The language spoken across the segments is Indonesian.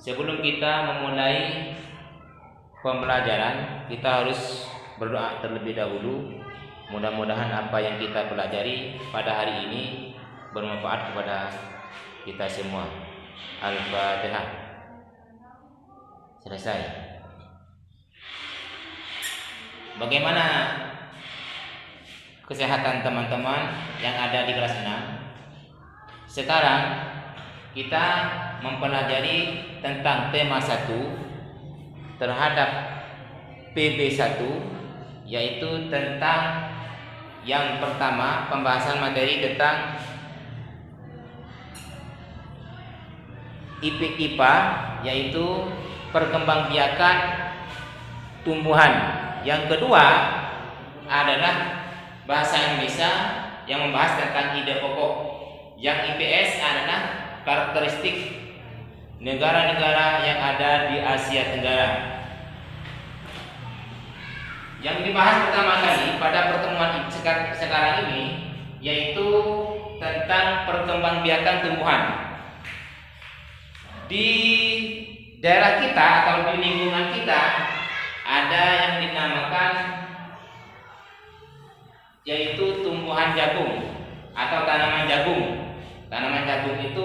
Sebelum kita memulai pembelajaran, kita harus berdoa terlebih dahulu. Mudah-mudahan apa yang kita pelajari pada hari ini bermanfaat kepada kita semua. Al-Fatihah. Selesai. Bagaimana kesehatan teman-teman yang ada di kelas 6? Sekarang kita mempelajari tentang tema 1 terhadap PB1, yaitu tentang yang pertama, pembahasan materi tentang IPA, yaitu perkembangbiakan tumbuhan. Yang kedua adalah bahasa Indonesia yang membahas tentang ide pokok. Yang IPS adalah karakteristik negara-negara yang ada di Asia Tenggara. Yang dibahas pertama kali pada pertemuan sekarang ini yaitu tentang perkembangbiakan tumbuhan. Di daerah kita atau di lingkungan kita ada yang dinamakan yaitu tumbuhan jagung atau tanaman jagung. Tanaman jagung itu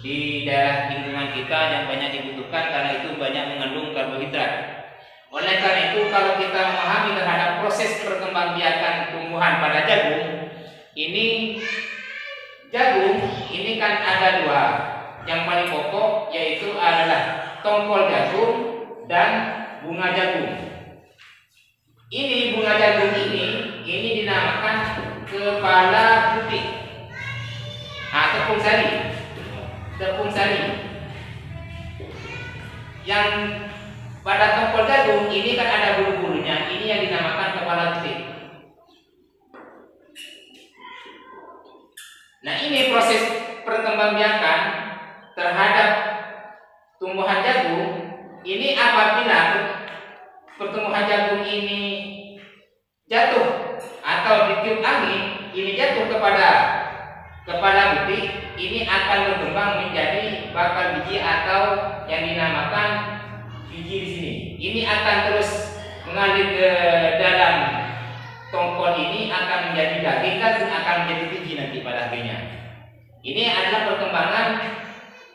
di daerah lingkungan kita yang banyak dibutuhkan karena itu banyak mengandung karbohidrat. Oleh karena itu, kalau kita memahami terhadap proses perkembangbiakan tumbuhan pada jagung, ini kan ada dua. Yang paling pokok yaitu adalah tongkol jagung dan bunga jagung. Ini bunga jagung ini dinamakan kepala putih. Tepung sari. Yang pada tongkol jagung ini kan ada bulu-bulunya. Ini yang dinamakan kepala putih. Nah, ini proses perkembangbiakan terhadap tumbuhan jagung. Ini apabila pertumbuhan jagung ini jatuh atau ditiup angin, ini jatuh kepada kepala putih, ini akan berkembang menjadi bakal biji atau yang dinamakan biji di sini. Ini akan terus mengalir ke dalam tongkol ini, akan menjadi daging dan akan menjadi biji nanti pada akhirnya. Ini adalah perkembangan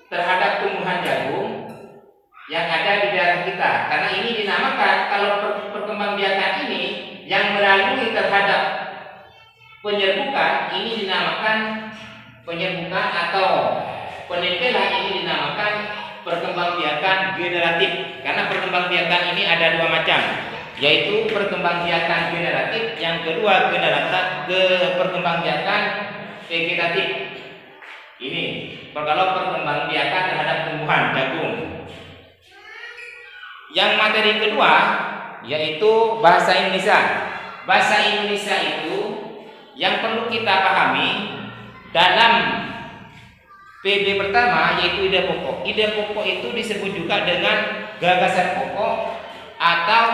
terhadap tumbuhan jagung yang ada di daerah kita. Karena ini dinamakan, kalau perkembangbiakan ini yang melalui terhadap penyerbukan, ini dinamakan penyerbukan atau penempelan, ini dinamakan perkembangbiakan generatif. Karena perkembangbiakan ini ada dua macam, yaitu perkembangbiakan generatif, yang kedua perkembangbiakan vegetatif. Ini kalau perkembangbiakan terhadap tumbuhan jagung. Yang materi kedua yaitu bahasa Indonesia. Bahasa Indonesia itu yang perlu kita pahami dalam PB pertama yaitu ide pokok. Ide pokok itu disebut juga dengan gagasan pokok atau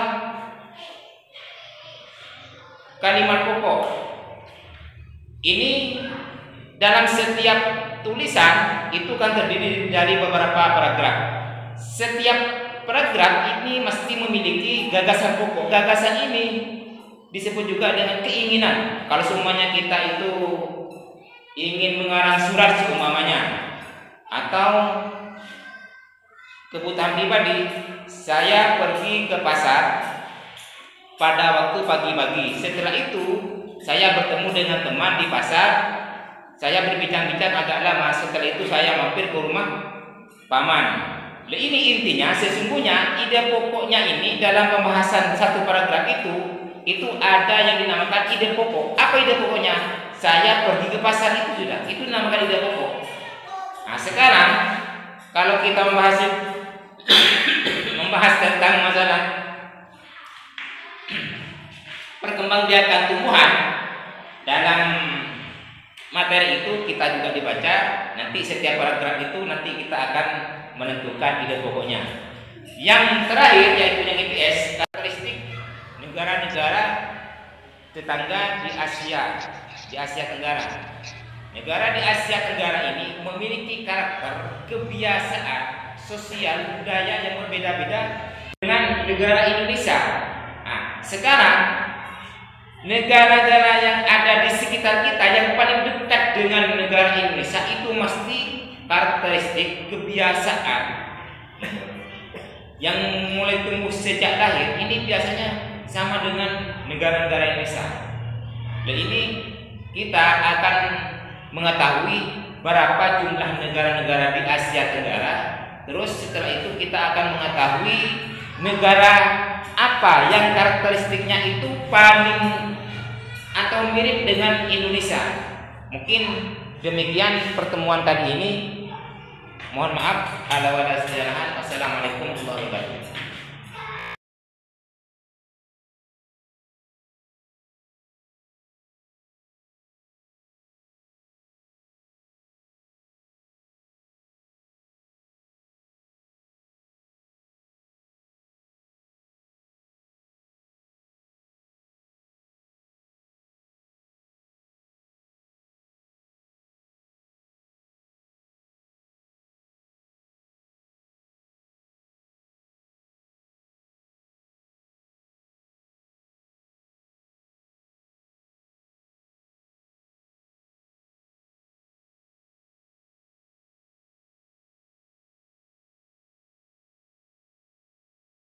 kalimat pokok. Ini dalam setiap tulisan itu kan terdiri dari beberapa paragraf. Setiap paragraf ini mesti memiliki gagasan pokok. Gagasan ini disebut juga dengan keinginan. Kalau semuanya kita itu ingin mengarang surat seumpamanya, atau kebutuhan pribadi, saya pergi ke pasar pada waktu pagi-pagi. Setelah itu saya bertemu dengan teman di pasar, saya berbincang-bincang agak lama. Setelah itu saya mampir ke rumah paman. Ini intinya, sesungguhnya ide pokoknya ini dalam pembahasan satu paragraf itu ada yang dinamakan ide pokok. Apa ide pokoknya? Saya pergi ke pasar, itu sudah, itu dinamakan ide pokok. Nah, sekarang kalau kita membahas tentang masalah perkembangbiakan tumbuhan dalam materi itu, kita juga dibaca. Nanti setiap paragraf itu nanti kita akan menentukan ide pokoknya. Yang terakhir yaitu yang IPS, karakteristik negara-negara tetangga di Asia Tenggara. Negara di Asia Tenggara ini memiliki karakter, kebiasaan, sosial budaya yang berbeda-beda dengan negara Indonesia. Nah, sekarang negara-negara yang ada di sekitar kita yang paling dekat dengan negara Indonesia itu mesti karakteristik kebiasaan yang mulai tumbuh sejak lahir ini biasanya sama dengan negara-negara Indonesia. Dan ini kita akan mengetahui berapa jumlah negara-negara di Asia Tenggara. Terus setelah itu kita akan mengetahui negara apa yang karakteristiknya itu paling atau mirip dengan Indonesia. Mungkin demikian pertemuan tadi ini. Mohon maaf, Assalamualaikum warahmatullahi wabarakatuh.